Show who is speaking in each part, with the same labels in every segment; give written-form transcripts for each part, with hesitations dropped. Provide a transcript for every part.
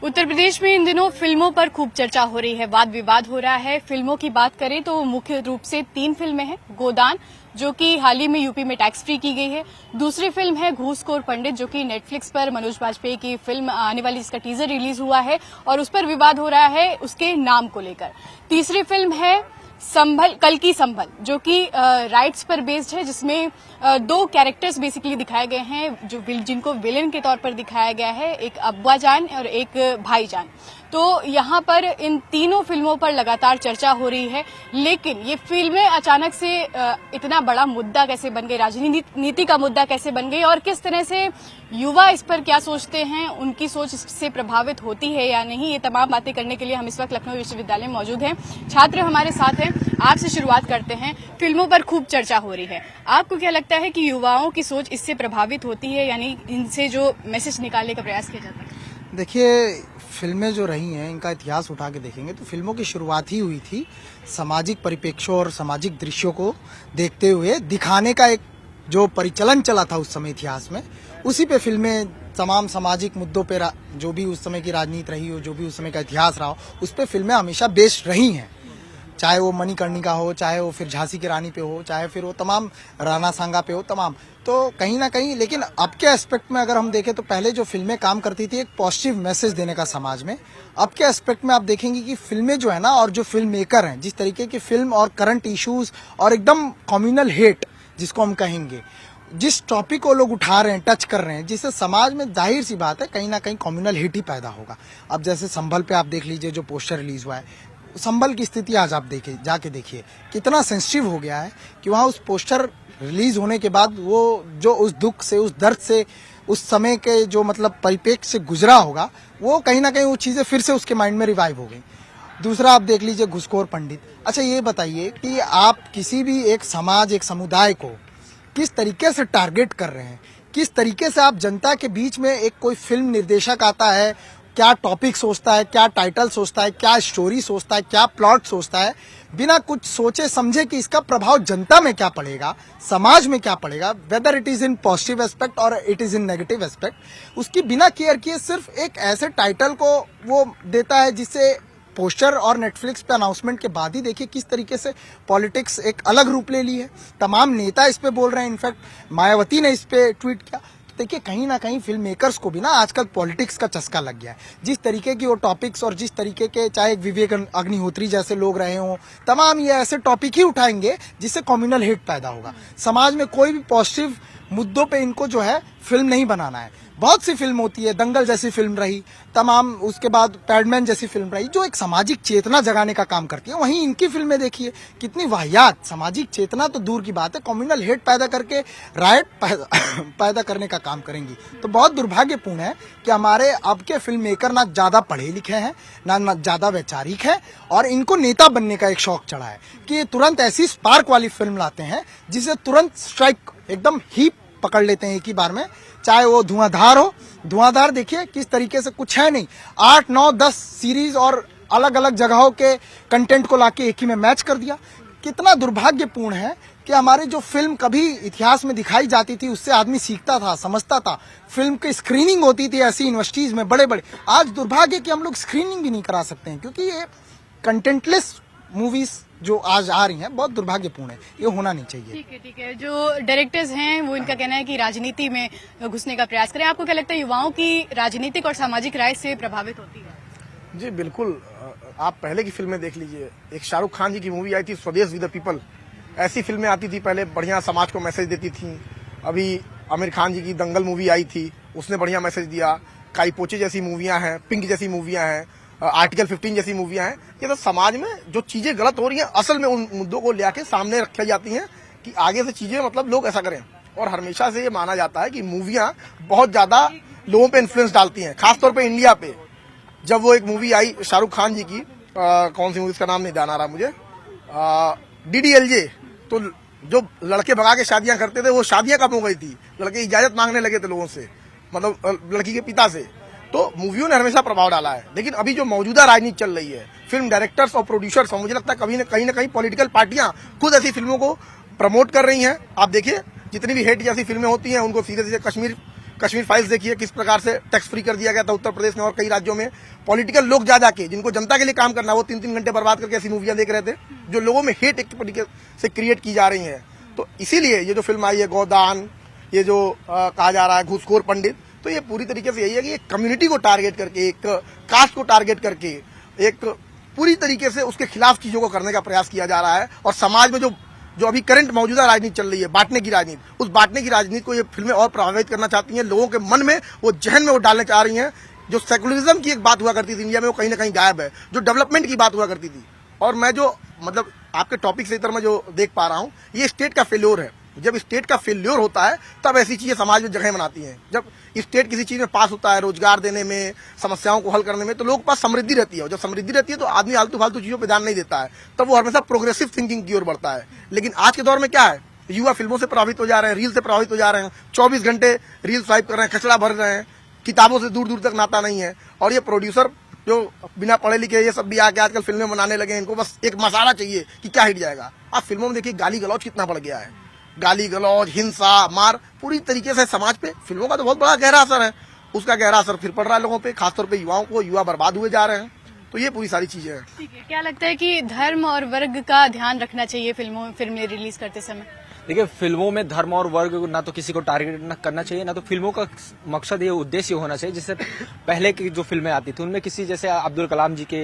Speaker 1: उत्तर प्रदेश में इन दिनों फिल्मों पर खूब चर्चा हो रही है, वाद विवाद हो रहा है। फिल्मों की बात करें तो मुख्य रूप से 3 फिल्में हैं। गोदान, जो कि हाल ही में यूपी में टैक्स फ्री की गई है। दूसरी फिल्म है घूसखोर पंडित, जो कि नेटफ्लिक्स पर मनोज बाजपेयी की फिल्म आने वाली, जिसका टीजर रिलीज हुआ है और उस पर विवाद हो रहा है उसके नाम को लेकर। तीसरी फिल्म है कल की संभल, जो कि राइट्स पर बेस्ड है, जिसमें 2 कैरेक्टर्स बेसिकली दिखाए गए हैं जिनको विलेन के तौर पर दिखाया गया है, एक अब्बा जान और एक भाईजान। तो यहाँ पर इन तीनों फिल्मों पर लगातार चर्चा हो रही है, लेकिन ये फिल्में अचानक से इतना बड़ा मुद्दा कैसे बन गई, राजनीति का मुद्दा कैसे बन गई और किस तरह से युवा इस पर क्या सोचते हैं, उनकी सोच इससे प्रभावित होती है या नहीं, ये तमाम बातें करने के लिए हम इस वक्त लखनऊ विश्वविद्यालय में मौजूद हैं। छात्र हमारे साथ हैं। आपसे शुरुआत करते हैं। फिल्मों पर खूब चर्चा हो रही है, आपको क्या लगता है कि युवाओं की सोच इससे प्रभावित होती है, यानी इनसे जो मैसेज निकालने का प्रयास किया जाता है?
Speaker 2: देखिए, फिल्में जो रही हैं, इनका इतिहास उठा के देखेंगे तो फिल्मों की शुरुआत ही हुई थी सामाजिक परिप्रेक्ष्यों और सामाजिक दृश्यों को देखते हुए दिखाने का। एक जो परिचलन चला था उस समय इतिहास में, उसी पे फिल्में तमाम सामाजिक मुद्दों पे जो भी उस समय की राजनीति रही हो, जो भी उस समय का इतिहास रहा हो, उस पे फिल्में हमेशा बेस्ड रही हैं। चाहे वो मणिकर्णिका हो, चाहे वो फिर झांसी की रानी पे हो, चाहे फिर वो तमाम राणा सांगा पे हो, तमाम तो कहीं ना कहीं। लेकिन अब के एस्पेक्ट में अगर हम देखें तो पहले जो फिल्में काम करती थी एक पॉजिटिव मैसेज देने का समाज में, अब के एस्पेक्ट में आप देखेंगे कि फिल्में जो है ना, और जो फिल्म मेकर हैं, जिस तरीके की फिल्म और करंट इश्यूज और एकदम कम्युनल हेट जिसको हम कहेंगे, जिस टॉपिक को लोग उठा रहे हैं, टच कर रहे हैं, जिससे समाज में जाहिर सी बात है कहीं ना कहीं कम्युनल हेट ही पैदा होगा। अब जैसे संभल पे आप देख लीजिए, जो पोस्टर रिलीज हुआ है, संभल की स्थिति आज आप देखिए, जाके देखिए कितना सेंसिटिव हो गया है कि वहाँ उस पोस्टर रिलीज होने के बाद वो जो उस दुख से, उस दर्द से, उस समय के जो मतलब परिप्रेक्ष्य से गुजरा होगा, वो कहीं ना कहीं वो चीजें फिर से उसके माइंड में रिवाइव हो गई। दूसरा आप देख लीजिए घूसखोर पंडित। अच्छा, ये बताइए कि आप किसी भी एक समाज, एक समुदाय को किस तरीके से टारगेट कर रहे हैं, किस तरीके से आप जनता के बीच में, एक कोई फिल्म निर्देशक आता है, क्या टॉपिक सोचता है, क्या टाइटल सोचता है, क्या स्टोरी सोचता है, क्या प्लॉट सोचता है, बिना कुछ सोचे समझे कि इसका प्रभाव जनता में क्या पड़ेगा, समाज में क्या पड़ेगा, whether it is in positive aspect और it is in negative aspect, उसकी बिना केयर किए सिर्फ एक ऐसे टाइटल को वो देता है, जिससे पोस्टर और नेटफ्लिक्स पे अनाउंसमेंट के बाद ही देखिए किस तरीके से पॉलिटिक्स एक अलग रूप ले ली है। तमाम नेता इस पे बोल रहे हैं, इनफैक्ट मायावती ने इस पे ट्वीट किया। तो देखिए, कहीं ना कहीं फिल्म मेकर्स को भी ना आजकल पॉलिटिक्स का चस्का लग गया है। जिस तरीके की वो टॉपिक्स और जिस तरीके के, चाहे विवेक अग्निहोत्री जैसे लोग रहे हों, तमाम ये ऐसे टॉपिक ही उठाएंगे जिससे कम्युनल हेट पैदा होगा। समाज में कोई भी पॉजिटिव मुद्दों पे इनको जो है फिल्म नहीं बनाना है। बहुत सी फिल्म होती है, दंगल जैसी फिल्म रही, तमाम उसके बाद पैडमैन जैसी फिल्म रही, जो एक सामाजिक चेतना जगाने का काम करती है। वहीं इनकी फिल्में देखिए कितनी वाहियात, सामाजिक चेतना तो दूर की बात है, कम्युनल हेट पैदा करके रायट पैदा करने का काम करेंगी। तो बहुत दुर्भाग्यपूर्ण है कि हमारे अब के फिल्म मेकर ना ज्यादा पढ़े लिखे हैं, ना ज्यादा वैचारिक हैं, और इनको नेता बनने का एक शौक चढ़ा है कि तुरंत ऐसी स्पार्क वाली फिल्म लाते हैं जिसे तुरंत स्ट्राइक एकदम ही पकड़ लेते हैं एक ही बार में। चाहे वो धुआंधार हो, धुआंधार देखिए किस तरीके से, कुछ है नहीं, 8, 9, 10 सीरीज और अलग अलग जगहों के कंटेंट को लाके एक ही में मैच कर दिया। कितना दुर्भाग्यपूर्ण है कि हमारी जो फिल्म कभी इतिहास में दिखाई जाती थी, उससे आदमी सीखता था, समझता था, फिल्म की स्क्रीनिंग होती थी ऐसी यूनिवर्सिटीज में बड़े बड़े। आज दुर्भाग्य कि हम लोग स्क्रीनिंग भी नहीं करा सकते हैं, क्योंकि ये कंटेंटलेस मूवीज जो आज आ रही हैं बहुत दुर्भाग्यपूर्ण है, ये होना नहीं चाहिए।
Speaker 1: ठीक है। जो डायरेक्टर्स हैं वो इनका कहना है कि राजनीति में घुसने का प्रयास करें। आपको क्या लगता है, युवाओं की राजनीतिक और सामाजिक राय से प्रभावित होती है?
Speaker 3: जी बिल्कुल। आप पहले की फिल्में देख लीजिए, एक शाहरुख खान जी की मूवी आई थी स्वदेश विद द पीपल, ऐसी फिल्में आती थी पहले, बढ़िया समाज को मैसेज देती थी। अभी आमिर खान जी की दंगल मूवी आई थी, उसने बढ़िया मैसेज दिया। काई पोचे जैसी मूवियां हैं, पिंक जैसी मूवियां हैं, आर्टिकल 15 जैसी मूवियां हैं। ये तो समाज में जो चीजें गलत हो रही हैं, असल में उन मुद्दों को लेके सामने रखी जाती हैं कि आगे से चीजें मतलब लोग ऐसा करें। और हमेशा से ये माना जाता है कि मूवियां बहुत ज्यादा लोगों पे इन्फ्लुएंस डालती हैं, खासतौर पे इंडिया पे। जब वो एक मूवी आई शाहरुख खान जी की, कौन सी मूवी, का नाम नहीं ध्यान आ रहा मुझे, DDLJ, तो जो लड़के भगा के शादियां करते थे वो शादियां कम हो गई थी, लड़के इजाजत मांगने लगे थे लोगों से, मतलब लड़की के पिता से। तो मूवियों ने हमेशा प्रभाव डाला है। लेकिन अभी जो मौजूदा राजनीति चल रही है, फिल्म डायरेक्टर्स और प्रोड्यूसर्स, मुझे लगता है कहीं ना कहीं पॉलिटिकल पार्टियां खुद ऐसी फिल्मों को प्रमोट कर रही हैं। आप देखिए जितनी भी हेट जैसी फिल्में होती हैं, उनको सीधे सीधे कश्मीर फाइल्स देखिए किस प्रकार से टैक्स फ्री कर दिया गया था उत्तर प्रदेश में और कई राज्यों में। पॉलिटिकल लोग जा जाके जिनको जनता के लिए काम करना, वो 3-3 घंटे बर्बाद करके ऐसी मूवियां देख रहे थे जो लोगों में हेट एक तरीके से क्रिएट की जा रही है। तो इसीलिए ये जो फिल्म आई है गोदान, ये जो कहा जा रहा है घूसखोर पंडित, तो ये पूरी तरीके से यही है कि एक कम्युनिटी को टारगेट करके, एक कास्ट को टारगेट करके, एक पूरी तरीके से उसके खिलाफ चीजों को करने का प्रयास किया जा रहा है। और समाज में जो अभी करंट मौजूदा राजनीति चल रही है, बांटने की राजनीति, उस बांटने की राजनीति को ये फिल्में और प्रभावित करना चाहती हैं। लोगों के मन में, वो जहन में वो डालने चाह रही हैं। जो सेकुलरिज्म की एक बात हुआ करती थी इंडिया में, वो कहीं ना कहीं गायब है। जो डेवलपमेंट की बात हुआ करती थी, और मैं जो मतलब आपके टॉपिक से इधर मैं जो देख पा रहा हूँ, ये स्टेट का फेल्योर है। जब स्टेट का फेल्योर होता है तब ऐसी चीजें समाज में जगह बनाती हैं। जब स्टेट किसी चीज में पास होता है, रोजगार देने में, समस्याओं को हल करने में, तो लोगों के पास समृद्धि रहती है। और जब समृद्धि रहती है तो आदमी आलतू फालतू चीजों पर ध्यान नहीं देता है, तब वो हमेशा प्रोग्रेसिव थिंकिंग की ओर बढ़ता है। लेकिन आज के दौर में क्या है, युवा फिल्मों से प्रभावित हो जा रहे हैं, रील से प्रभावित हो जा रहे हैं, 24 घंटे रील स्वाइप कर रहे हैं, कचरा भर रहे हैं, किताबों से दूर दूर तक नाता नहीं है। और ये प्रोड्यूसर जो बिना पढ़े लिखे ये सब भी आके आजकल फिल्में बनाने लगे, इनको बस एक मसाला चाहिए कि क्या हिट जाएगा। आप फिल्मों में देखिए गाली गलौज कितना बढ़ गया है, गाली गलौज, हिंसा, मार, पूरी तरीके से समाज पे फिल्मों का तो बहुत बड़ा गहरा असर है। उसका गहरा असर फिर पड़ रहा है लोगों पे, खासतौर पे युवाओं को। युवा बर्बाद हुए जा रहे हैं। तो ये पूरी सारी चीजें हैं।
Speaker 1: ठीक है, क्या लगता है कि धर्म और वर्ग का ध्यान रखना चाहिए फिल्में रिलीज करते समय?
Speaker 4: देखिए, फिल्मों में धर्म और वर्ग ना तो किसी को टारगेट न करना चाहिए, ना तो फिल्मों का मकसद ये उद्देश्य होना चाहिए। जैसे पहले की जो फिल्में आती थी उनमें किसी जैसे अब्दुल कलाम जी के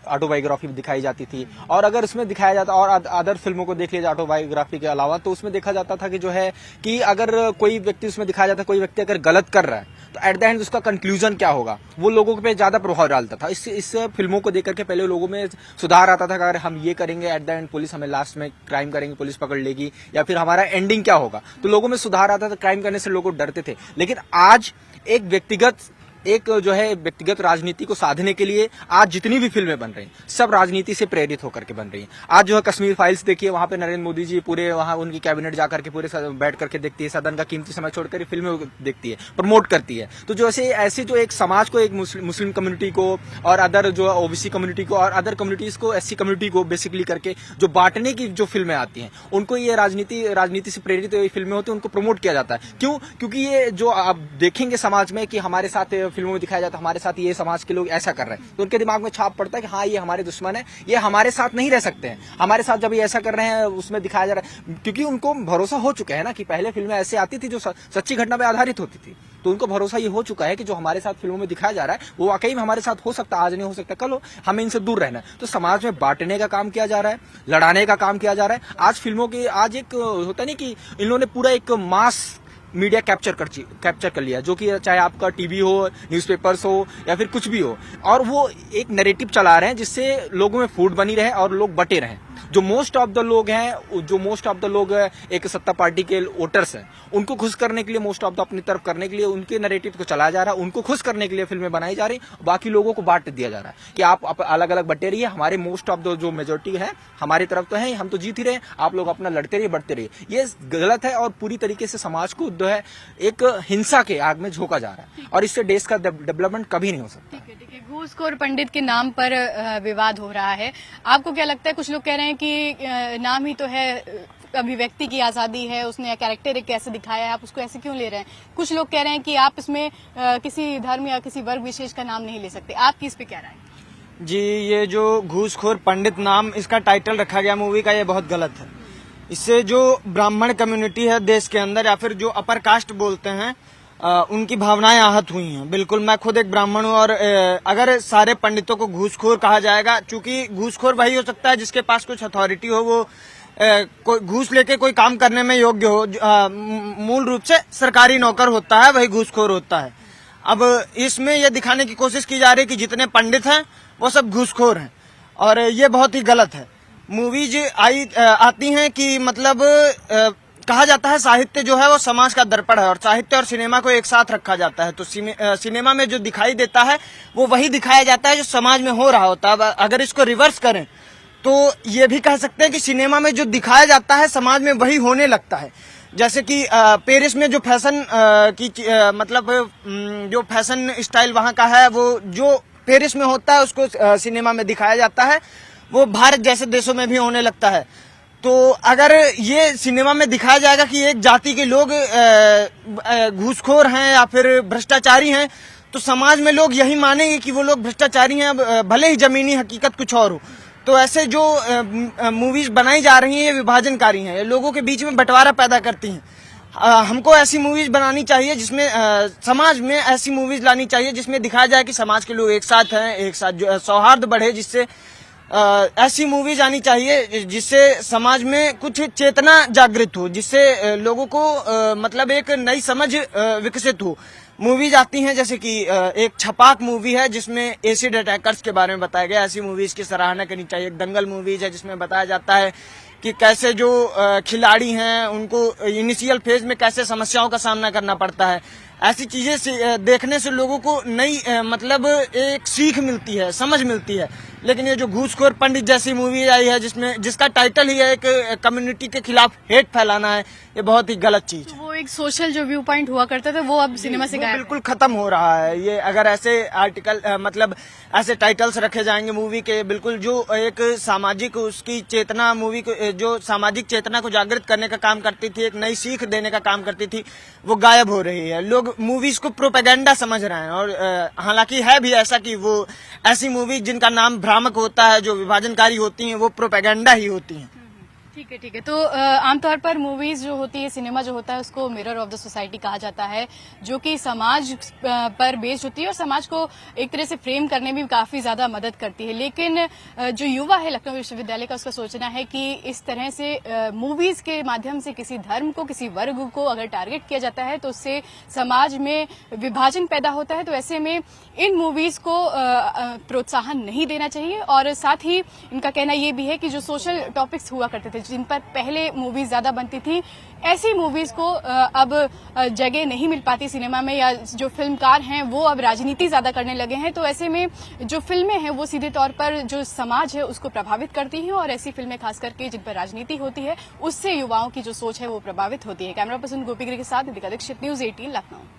Speaker 4: ऑटोबायोग्राफी दिखाई जाती थी, और अगर उसमें दिखाया जाता, और अदर फिल्मों को देख लीजिए ऑटोबायोग्राफी के अलावा, तो उसमें देखा जाता था कि जो है कि अगर कोई व्यक्ति उसमें दिखाया जाता, कोई व्यक्ति अगर गलत कर रहा है तो एट द एंड उसका कंक्लूजन क्या होगा, वो लोगों पे ज्यादा प्रभाव डालता था। इससे फिल्मों को देख करके पहले लोगों में सुधार आता था कि अगर हम ये करेंगे एट द एंड पुलिस हमें लास्ट में क्राइम करेंगे, पुलिस पकड़ लेगी, या फिर हमारा एंडिंग क्या होगा, तो लोगों में सुधार आता था। क्राइम करने से लोग डरते थे। लेकिन आज एक जो है व्यक्तिगत राजनीति को साधने के लिए आज जितनी भी फिल्में बन रही हैं सब राजनीति से प्रेरित होकर के बन रही हैं। आज जो है कश्मीर फाइल्स देखिए, वहां पे नरेंद्र मोदी जी पूरे वहां उनकी कैबिनेट जाकर के पूरे बैठ करके देखती है, सदन का कीमती समय छोड़कर फिल्में देखती है, प्रमोट करती है। तो जो ऐसे जो एक समाज को, एक मुस्लिम कम्युनिटी को और अदर जो ओबीसी कम्युनिटी को और अदर कम्युनिटीज को, एससी कम्युनिटी को बेसिकली करके जो बांटने की जो फिल्में आती हैं, उनको ये राजनीति से प्रेरित फिल्में होती हैं, उनको प्रमोट किया जाता है। क्यों? क्योंकि ये जो आप देखेंगे समाज में कि हमारे साथ फिल्मों में दिखाया जाता है, हमारे साथ ये समाज के लोग ऐसा कर रहे हैं, तो उनके दिमाग में छाप पड़ता है कि हाँ ये हमारे दुश्मन है, ये हमारे साथ नहीं रह सकते हैं। हमारे साथ जब ये ऐसा कर रहे हैं उसमें दिखाया जा रहा है, क्योंकि उनको भरोसा हो चुका है ना कि पहले फिल्में ऐसे आती थी जो सच्ची घटना पर आधारित होती थी, तो उनको भरोसा ये हो चुका है कि जो हमारे साथ फिल्मों में दिखाया जा रहा है वो वाकई में हमारे साथ हो सकता है, आज नहीं हो सकता कल हो, हमें इनसे दूर रहना है। तो समाज में बांटने का काम किया जा रहा है, लड़ाने का काम किया जा रहा है। आज फिल्मों की आज एक होता नहीं कि इन लोगों ने पूरा एक मास मीडिया कैप्चर कर लिया, जो कि चाहे आपका टीवी हो, न्यूज़पेपर्स हो या फिर कुछ भी हो, और वो एक नैरेटिव चला रहे हैं जिससे लोगों में फूट बनी रहे और लोग बटे रहें। जो मोस्ट ऑफ द लोग एक सत्ता पार्टी के वोटर्स हैं, उनको खुश करने के लिए, मोस्ट ऑफ द अपनी तरफ करने के लिए उनके नैरेटिव को चलाया जा रहा है, उनको खुश करने के लिए फिल्में बनाई जा रही, बाकी लोगों को बांट दिया जा रहा है कि आप अलग अलग बटे रहिए, हमारे मोस्ट ऑफ द जो मेजोरिटी है हमारी तरफ तो है, हम तो जीत ही रहे, आप लोग अपना लड़ते रहिए, बढ़ते रहिए। ये गलत है और पूरी तरीके से समाज को जो है एक हिंसा के आग में झोंका जा रहा है, और इससे देश का डेवलपमेंट कभी नहीं हो सकता।
Speaker 1: ठीक है, घूसखोर पंडित के नाम पर विवाद हो रहा है। आपको क्या लगता है? कुछ लोग कह रहे हैं कि नाम ही तो है, अभिव्यक्ति की आजादी है, उसने कैरेक्टर एक कैसे दिखाया है, आप उसको ऐसे क्यों ले रहे हैं? कुछ लोग कह रहे हैं कि आप इसमें किसी धर्म या किसी वर्ग विशेष का नाम नहीं ले सकते। आपकी इस पे क्या राय है?
Speaker 5: जी, ये जो घूसखोर पंडित नाम इसका टाइटल रखा गया मूवी का, ये बहुत गलत है। इससे जो ब्राह्मण कम्युनिटी है देश के अंदर, या फिर जो अपर कास्ट बोलते हैं, उनकी भावनाएं आहत हुई हैं। बिल्कुल, मैं खुद एक ब्राह्मण हूं, और अगर सारे पंडितों को घूसखोर कहा जाएगा, चूंकि घूसखोर वही हो सकता है जिसके पास कुछ अथॉरिटी हो, वो कोई घूस लेके कोई काम करने में योग्य हो। मूल रूप से सरकारी नौकर होता है वही घूसखोर होता है। अब इसमें यह दिखाने की कोशिश की जा रही है कि जितने पंडित हैं वो सब घूसखोर हैं, और ये बहुत ही गलत है। मूवीज आती हैं कि मतलब कहा जाता है साहित्य जो है वो समाज का दर्पण है, और साहित्य और सिनेमा को एक साथ रखा जाता है। तो सिनेमा में जो दिखाई देता है वो वही दिखाया जाता है जो समाज में हो रहा होता है। अगर इसको रिवर्स करें तो ये भी कह सकते हैं कि सिनेमा में जो दिखाया जाता है समाज में वही होने लगता है। जैसे कि पेरिस में जो फैशन जो फैशन स्टाइल वहाँ का है, वो जो पेरिस में होता है उसको सिनेमा में दिखाया जाता है, वो भारत जैसे देशों में भी होने लगता है। तो अगर ये सिनेमा में दिखाया जाएगा कि एक जाति के लोग घूसखोर हैं या फिर भ्रष्टाचारी हैं, तो समाज में लोग यही मानेंगे कि वो लोग भ्रष्टाचारी हैं, भले ही जमीनी हकीकत कुछ और हो। तो ऐसे जो मूवीज बनाई जा रही हैं ये विभाजनकारी हैं, ये लोगों के बीच में बंटवारा पैदा करती हैं। हमको ऐसी मूवीज बनानी चाहिए जिसमें समाज में ऐसी मूवीज लानी चाहिए जिसमें दिखाया जाए कि समाज के लोग एक साथ हैं, एक साथ जो सौहार्द बढ़े, जिससे ऐसी मूवीज आनी चाहिए जिससे समाज में कुछ चेतना जागृत हो, जिससे लोगों को मतलब एक नई समझ विकसित हो। मूवीज आती हैं जैसे कि एक छपाक मूवी है जिसमें एसिड अटैकर्स के बारे में बताया गया, ऐसी मूवीज की सराहना करनी चाहिए। एक दंगल मूवीज है जिसमें बताया जाता है कि कैसे जो खिलाड़ी हैं उनको इनिशियल फेज में कैसे समस्याओं का सामना करना पड़ता है। ऐसी चीजें से देखने से लोगों को नई मतलब एक सीख मिलती है, समझ मिलती है। लेकिन ये जो घूसखोर पंडित जैसी मूवी आई है जिसका टाइटल ही है एक कम्युनिटी के खिलाफ हेट फैलाना है, ये बहुत ही गलत चीज है।
Speaker 1: तो वो एक सोशल जो व्यू पॉइंट हुआ करता था वो अब सिनेमा से गायब
Speaker 5: बिल्कुल खत्म हो रहा है। ये अगर ऐसे आर्टिकल मतलब ऐसे टाइटल्स रखे जाएंगे मूवी के, बिल्कुल जो एक सामाजिक उसकी चेतना मूवी को जो सामाजिक चेतना को जागृत करने का काम करती थी, एक नई सीख देने का काम करती थी, वो गायब हो रही है। लोग मूवीज को प्रोपेगेंडा समझ रहे हैं और हालांकि है भी ऐसा कि वो ऐसी मूवीज जिनका नाम भ्रामक होता है, जो विभाजनकारी होती हैं, वो प्रोपेगेंडा ही होती हैं।
Speaker 1: ठीक है, ठीक है। तो आमतौर पर मूवीज जो होती है, सिनेमा जो होता है, उसको मिरर ऑफ द सोसाइटी कहा जाता है, जो कि समाज पर बेस्ड होती है और समाज को एक तरह से फ्रेम करने में काफी ज्यादा मदद करती है। लेकिन जो युवा है लखनऊ विश्वविद्यालय का, उसका सोचना है कि इस तरह से मूवीज के माध्यम से किसी धर्म को, किसी वर्ग को अगर टारगेट किया जाता है तो उससे समाज में विभाजन पैदा होता है। तो ऐसे में इन मूवीज को प्रोत्साहन नहीं देना चाहिए। और साथ ही इनका कहना यह भी है कि जो सोशल टॉपिक्स हुआ करते थे, जिन पर पहले मूवीज ज्यादा बनती थी, ऐसी मूवीज को अब जगह नहीं मिल पाती सिनेमा में, या जो फिल्मकार हैं वो अब राजनीति ज्यादा करने लगे हैं। तो ऐसे में जो फिल्में हैं वो सीधे तौर पर जो समाज है उसको प्रभावित करती हैं, और ऐसी फिल्में खास करके जिन पर राजनीति होती है उससे युवाओं की जो सोच है वो प्रभावित होती है। कैमरा पर्सन गोपी गिरी के साथ दीपिका दीक्षित, न्यूज़ 18 लखनऊ।